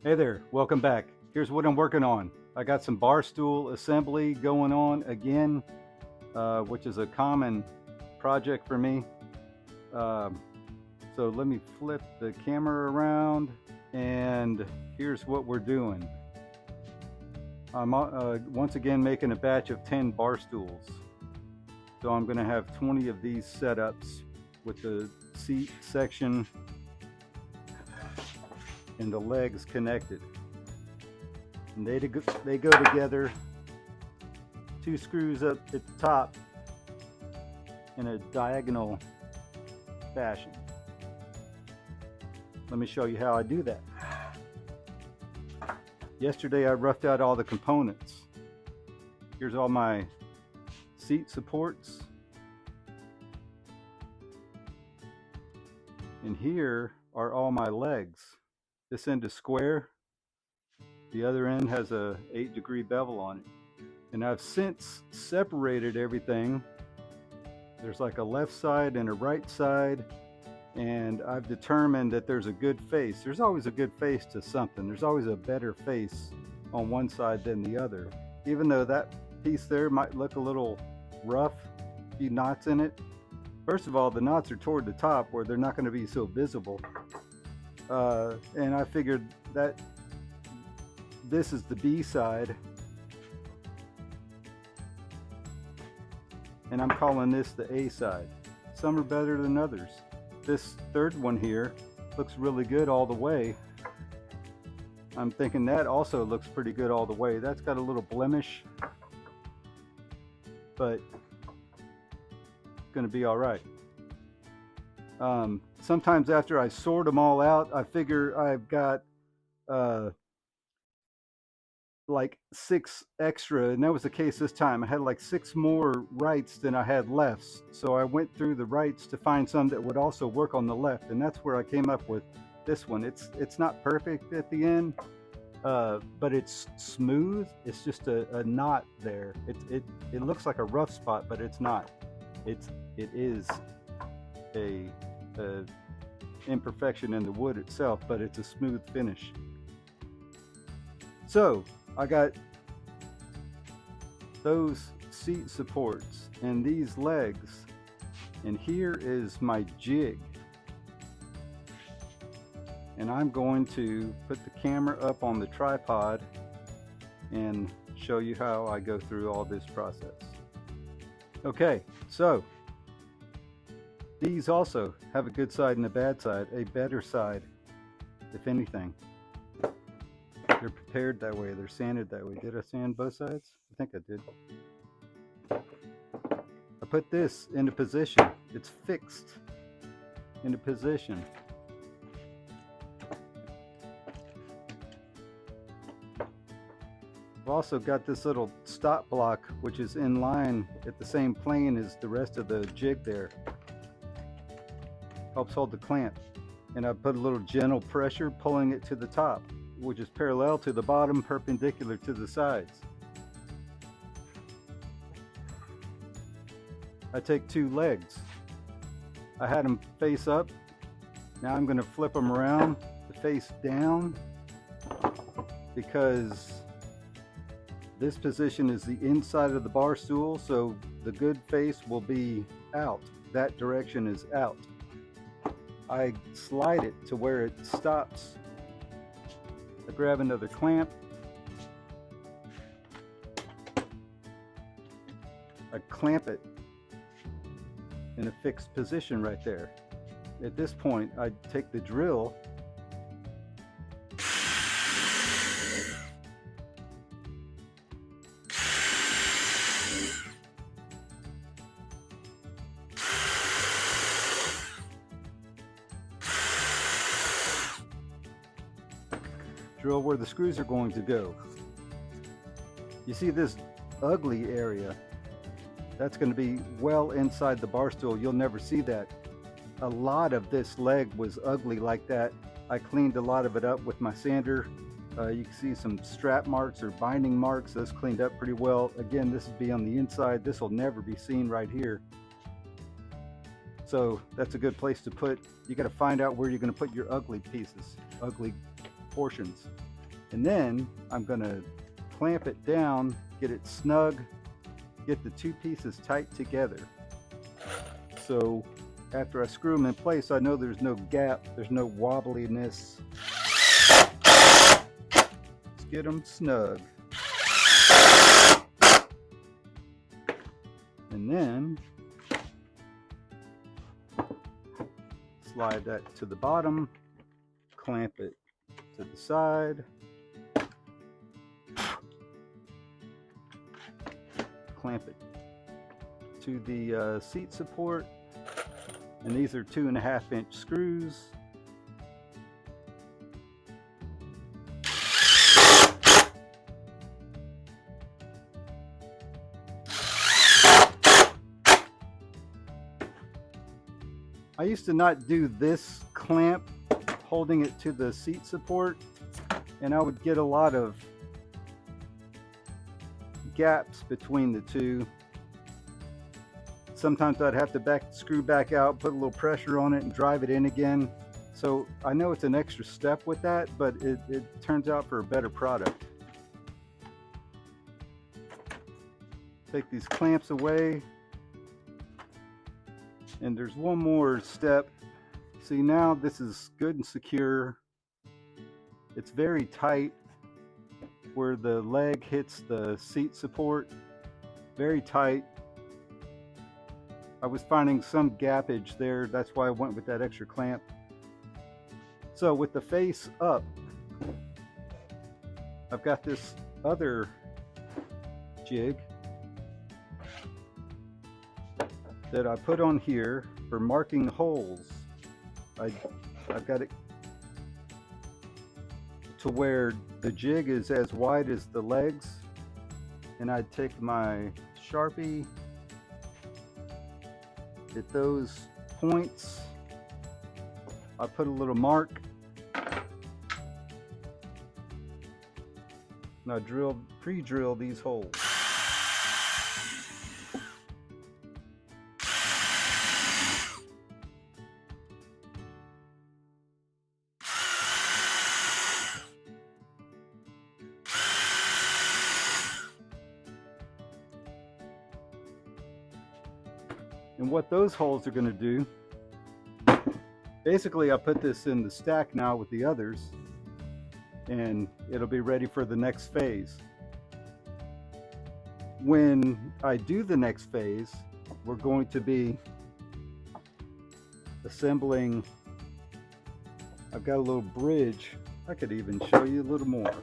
Hey there, welcome back. Here's what I'm working on. I got some Barstool Assembly going on again, which is a common project for me. Um, so let me flip the camera around, and here's what we're doing. I'm once again making a batch of 10 bar stools. So I'm going to have 20 of these setups with the seat section and the legs connected. And they go together, 2 screws up at the top in a diagonal fashion. Let me show you how I do that. Yesterday I roughed out all the components. Here's all my seat supports. And here are all my legs. This end is square. The other end has a 8-degree bevel on it. And I've since separated everything. There's like a left side and a right side. And I've determined that there's a good face. There's always a good face to something. There's always a better face on one side than the other. Even though that piece there might look a little rough, a few knots in it. First of all, the knots are toward the top where they're not going to be so visible. And I figured that this is the B side, and I'm calling this the A side. Some are better than others. This third one here looks really good all the way. I'm thinking that also looks pretty good all the way. That's got a little blemish, but it's going to be all right. Sometimes after I sort them all out, I figure I've got like 6 extra, and that was the case this time. I had like 6 more rights than I had lefts, so I went through the rights to find some that would also work on the left, and that's where I came up with this one. It's not perfect at the end, but it's smooth. It's just a knot there. It looks like a rough spot, but it's not. It is a imperfection in the wood itself, but it's a smooth finish. So I got those seat supports and these legs, and here is my jig. And I'm going to put the camera up on the tripod and show you how I go through all this process. Okay, so these also have a good side and a bad side, a better side, if anything. They're prepared that way. They're sanded that way. Did I sand both sides? I think I did. I put this into position. It's fixed into position. I've also got this little stop block, which is in line at the same plane as the rest of the jig there. Helps hold the clamp. And I put a little gentle pressure pulling it to the top, which is parallel to the bottom, perpendicular to the sides. I take 2 legs. I had them face up. Now I'm going to flip them around to face down, because this position is the inside of the bar stool, so the good face will be out. That direction is out. I slide it to where it stops. I grab another clamp. I clamp it in a fixed position right there. At this point, I take the drill where the screws are going to go. You see this ugly area? That's going to be well inside the bar stool. You'll never see that. A lot of this leg was ugly like that. I cleaned a lot of it up with my sander. You can see some strap marks or binding marks. Those cleaned up pretty well. Again, this will be on the inside. This will never be seen right here. So that's a good place to put. You got to find out where you're going to put your ugly pieces, ugly portions. And then I'm going to clamp it down, get it snug, get the two pieces tight together. So after I screw them in place, I know there's no gap, there's no wobbliness. Let's get them snug. And then slide that to the bottom, clamp it to the side, clamp it to the seat support, and these are 2.5-inch screws. I used to not do this clamp holding it to the seat support, and I would get a lot of gaps between the two. Sometimes I'd have to screw back out, put a little pressure on it, and drive it in again. So I know it's an extra step with that, but it turns out for a better product. Take these clamps away. And there's one more step. See, now this is good and secure. It's very tight where the leg hits the seat support. Very tight. I was finding some gappage there. That's why I went with that extra clamp. So with the face up, I've got this other jig that I put on here for marking holes. I've got it to where the jig is as wide as the legs, and I'd take my Sharpie, at those points, I put a little mark, and I pre-drill these holes. And what those holes are going to do, basically I put this in the stack now with the others, and it'll be ready for the next phase. When I do the next phase, we're going to be assembling, I've got a little bridge. I could even show you a little more.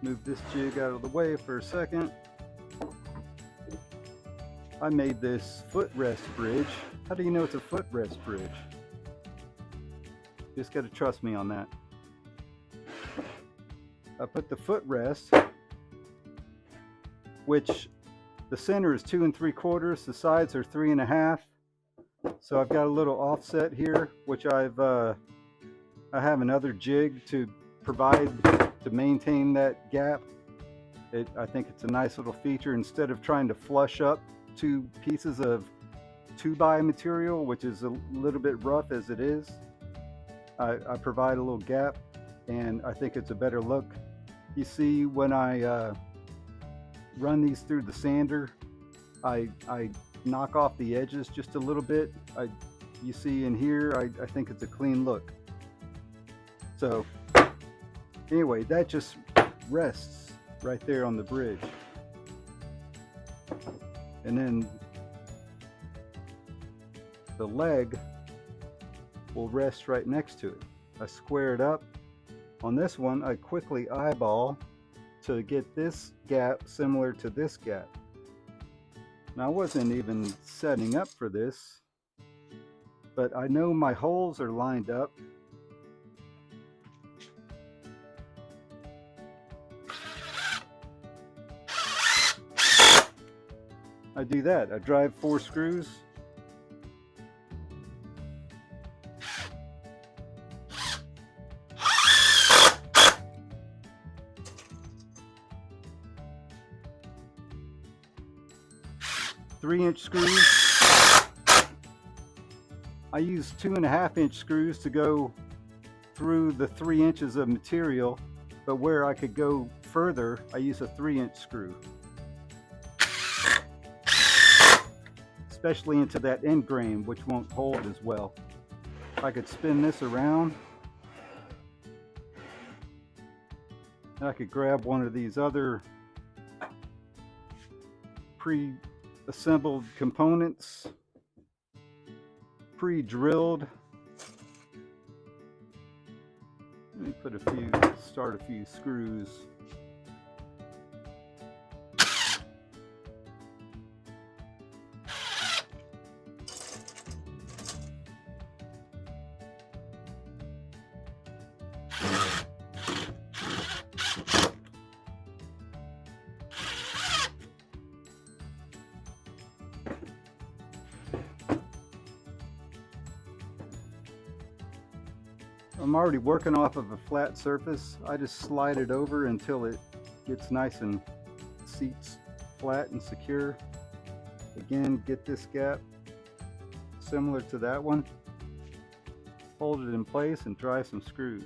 Move this jig out of the way for a second. I made this footrest bridge. How do you know it's a footrest bridge? Just got to trust me on that. I put the footrest, which the center is 2 3/4, the sides are 3 1/2. So I've got a little offset here, which I have another jig to provide to maintain that gap. I think it's a nice little feature. Instead of trying to flush up 2 pieces of 2x material, which is a little bit rough as it is, I provide a little gap, and I think it's a better look. You see, when I run these through the sander, I knock off the edges just a little bit. You see in here, I think it's a clean look. So anyway, that just rests right there on the bridge. And then the leg will rest right next to it. I square it up. On this one, I quickly eyeball to get this gap similar to this gap. Now, I wasn't even setting up for this, but I know my holes are lined up. I do that. I drive 4 screws. Three-inch screws. I use 2.5-inch screws to go through the 3 inches of material, but where I could go further, I use a 3-inch screw. Especially into that end grain, which won't hold as well. If I could spin this around, and I could grab one of these other pre-assembled components, pre-drilled. Let me start a few screws. I'm already working off of a flat surface. I just slide it over until it gets nice and seats flat and secure. Again, get this gap similar to that one. Hold it in place and drive some screws.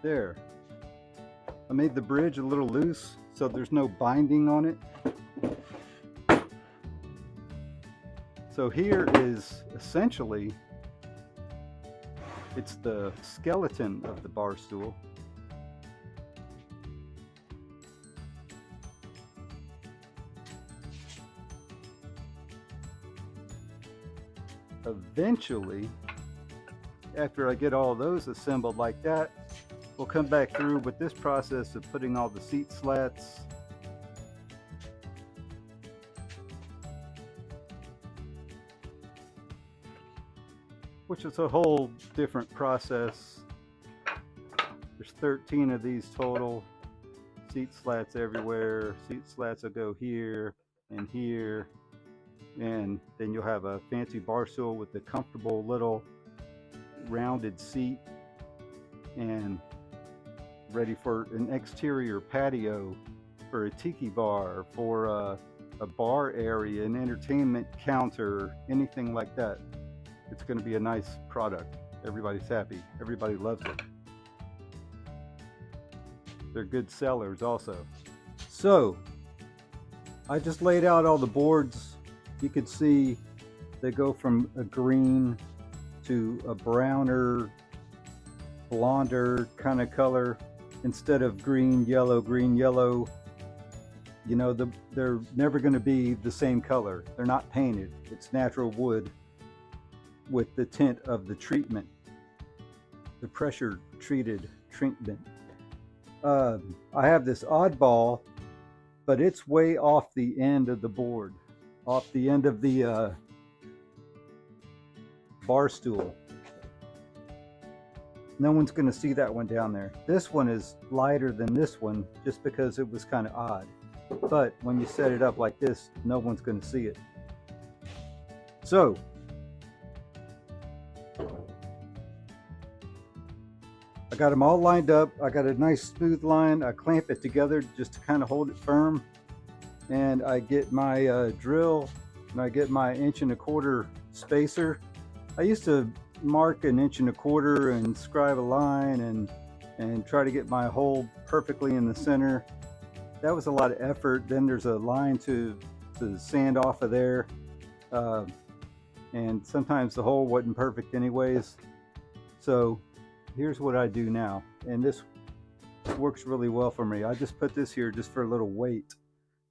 There. I made the bridge a little loose so there's no binding on it. So here is essentially, it's the skeleton of the bar stool. Eventually, after I get all those assembled like that, we'll come back through with this process of putting all the seat slats, which is a whole different process. There's 13 of these total. Seat slats everywhere. Seat slats will go here and here, and then you'll have a fancy bar stool with a comfortable little rounded seat and ready for an exterior patio, for a tiki bar, for a bar area, an entertainment counter, anything like that. It's going to be a nice product. Everybody's happy. Everybody loves it. They're good sellers also. So I just laid out all the boards. You can see they go from a green to a browner, blonder kind of color. Instead of green, yellow, you know, they're never going to be the same color. They're not painted. It's natural wood with the tint of the treatment, the pressure treated treatment. I have this oddball, but it's way off the end of the board, off the end of the bar stool. No one's going to see that one down there. This one is lighter than this one just because it was kind of odd. But when you set it up like this, no one's going to see it. So I got them all lined up. I got a nice smooth line. I clamp it together just to kind of hold it firm. And I get my drill and I get my 1.25 inch spacer. I used to mark 1.25 inches and scribe a line and try to get my hole perfectly in the center. That was a lot of effort. Then there's a line to sand off of there, and sometimes the hole wasn't perfect anyways. So here's what I do now, and this works really well for me. I just put this here just for a little weight.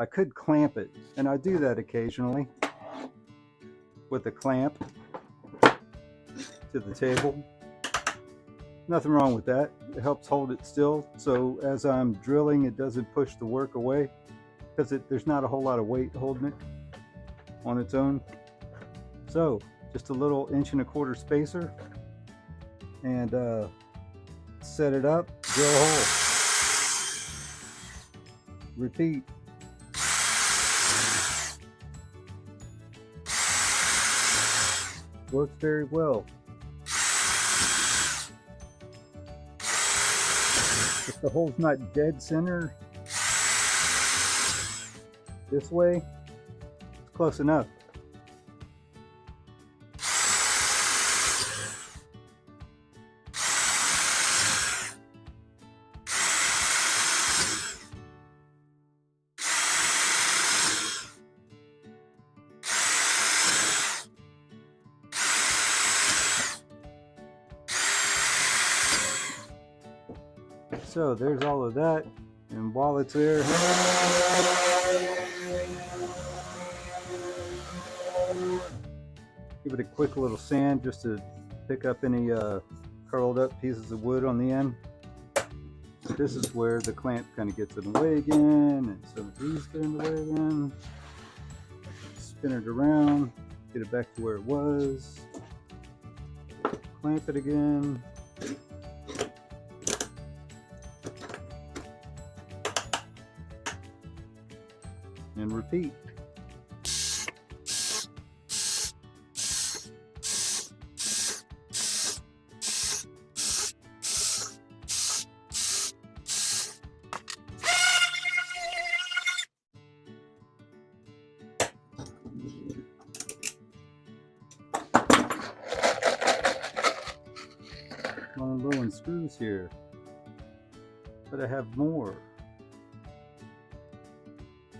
I could clamp it, and I do that occasionally with a clamp to the table. Nothing wrong with that. It helps hold it still, so as I'm drilling it doesn't push the work away, because there's not a whole lot of weight holding it on its own. So just a little 1.25 inch spacer, and set it up, drill a hole, repeat. Works very well. If the hole's not dead center this way, it's close enough. So there's all of that, and while it's there, give it a quick little sand just to pick up any curled up pieces of wood on the end. This is where the clamp kind of gets in the way again, and some of these get in the way again. Spin it around, get it back to where it was, clamp it again. And repeat. Running low on screws here, but I have more.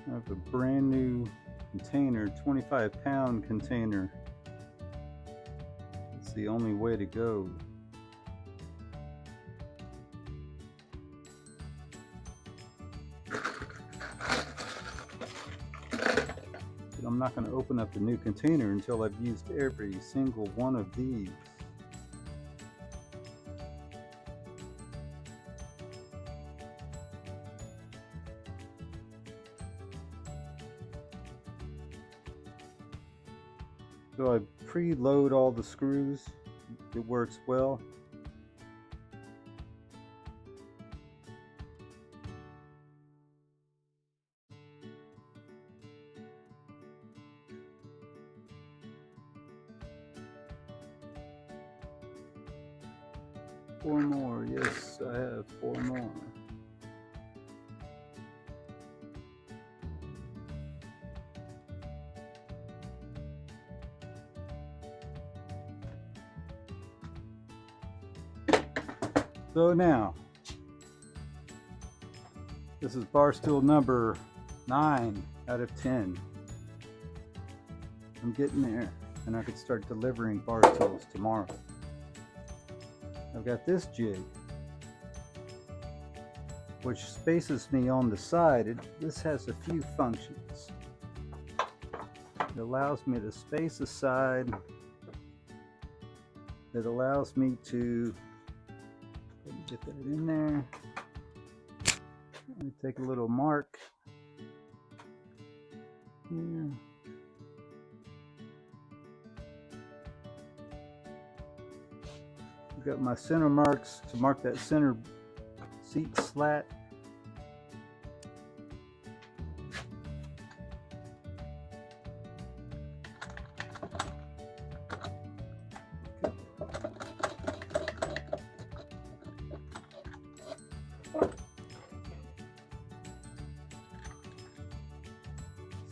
I have a brand new container, 25-pound container. It's the only way to go. But I'm not going to open up the new container until I've used every single one of these. So I preload all the screws. It works well. Four more. Yes, I have 4 more. So now, this is Barstool number 9 out of 10. I'm getting there, and I could start delivering Barstools tomorrow. I've got this jig, which spaces me on the side. This has a few functions. It allows me to space aside. It allows me to get that in there. Let me take a little mark here. I've got my center marks to mark that center seat slat.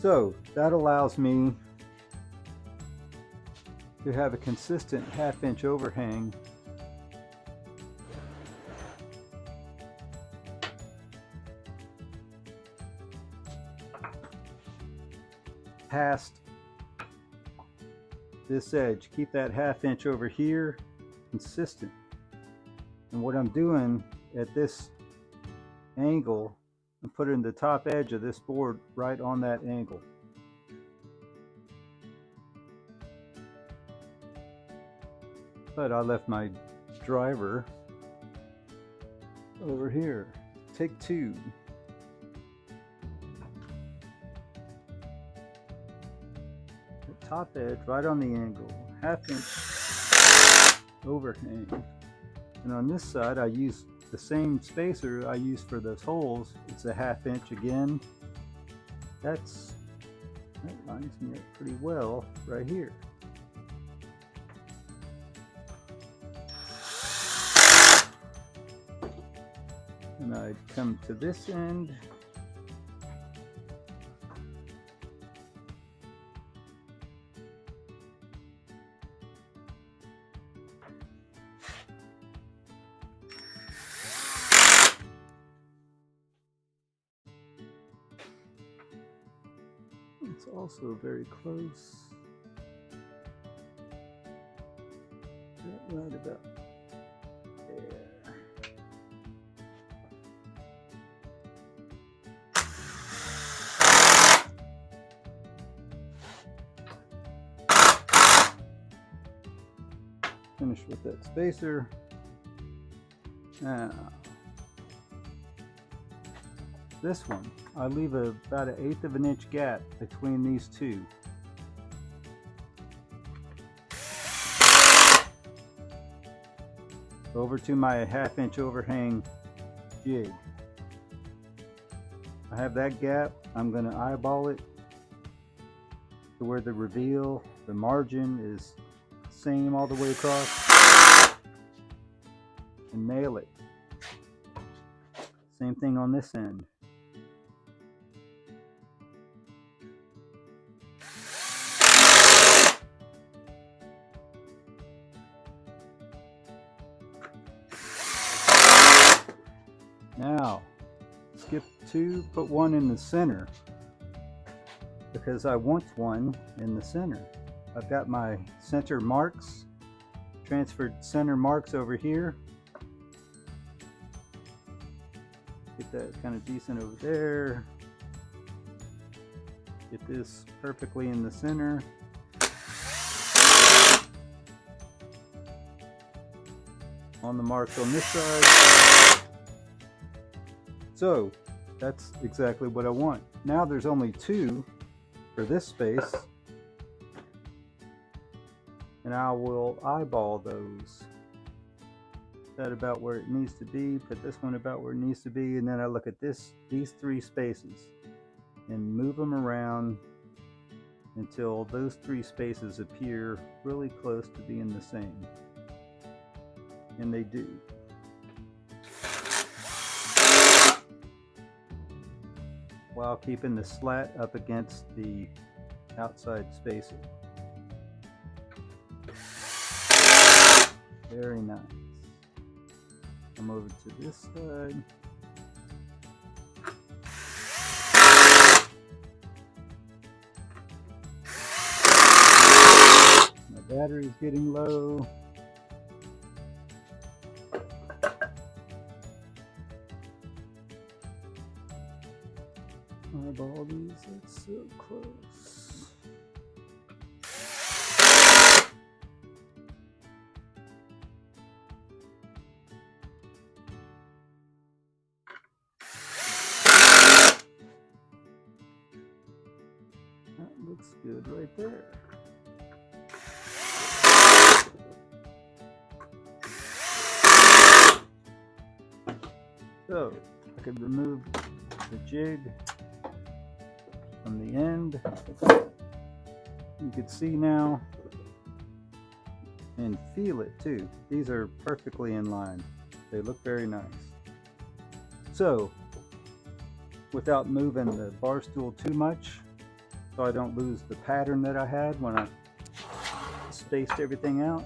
So that allows me to have a consistent 1/2 inch overhang past this edge. Keep that 1/2 inch over here consistent. And what I'm doing at this angle, I'm putting the top edge of this board right on that angle. But I left my driver over here. Take 2. The top edge right on the angle, 1/2 inch overhang. And on this side I use the same spacer I use for those holes. It's a 1/2 inch again. That lines me up pretty well right here. And I'd come to this end. It's also very close. Right about there. Finish with that spacer. Now, this one, I leave about 1/8 of an inch gap between these two. Over to my 1/2 inch overhang jig. I have that gap. I'm going to eyeball it to where the reveal, the margin is same all the way across, and nail it. Same thing on this end. Now, skip 2, put 1 in the center, because I want 1 in the center. I've got my center marks, transferred center marks over here. Get that kind of decent over there. Get this perfectly in the center. On the marks on this side. So that's exactly what I want. Now there's only 2 for this space, and I will eyeball those. That about where it needs to be, put this one about where it needs to be, and then I look at these 3 spaces and move them around until those 3 spaces appear really close to being the same. And they do. While keeping the slat up against the outside spacer. Very nice. Come over to this side. My battery's getting low. Eyeball these, it's so close. That looks good right there. So I could remove the jig from the end. You can see now and feel it too. These are perfectly in line. They look very nice. So without moving the bar stool too much, so I don't lose the pattern that I had when I spaced everything out,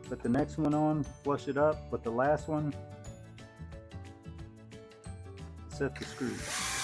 put the next one on, flush it up with the last one, set the screws.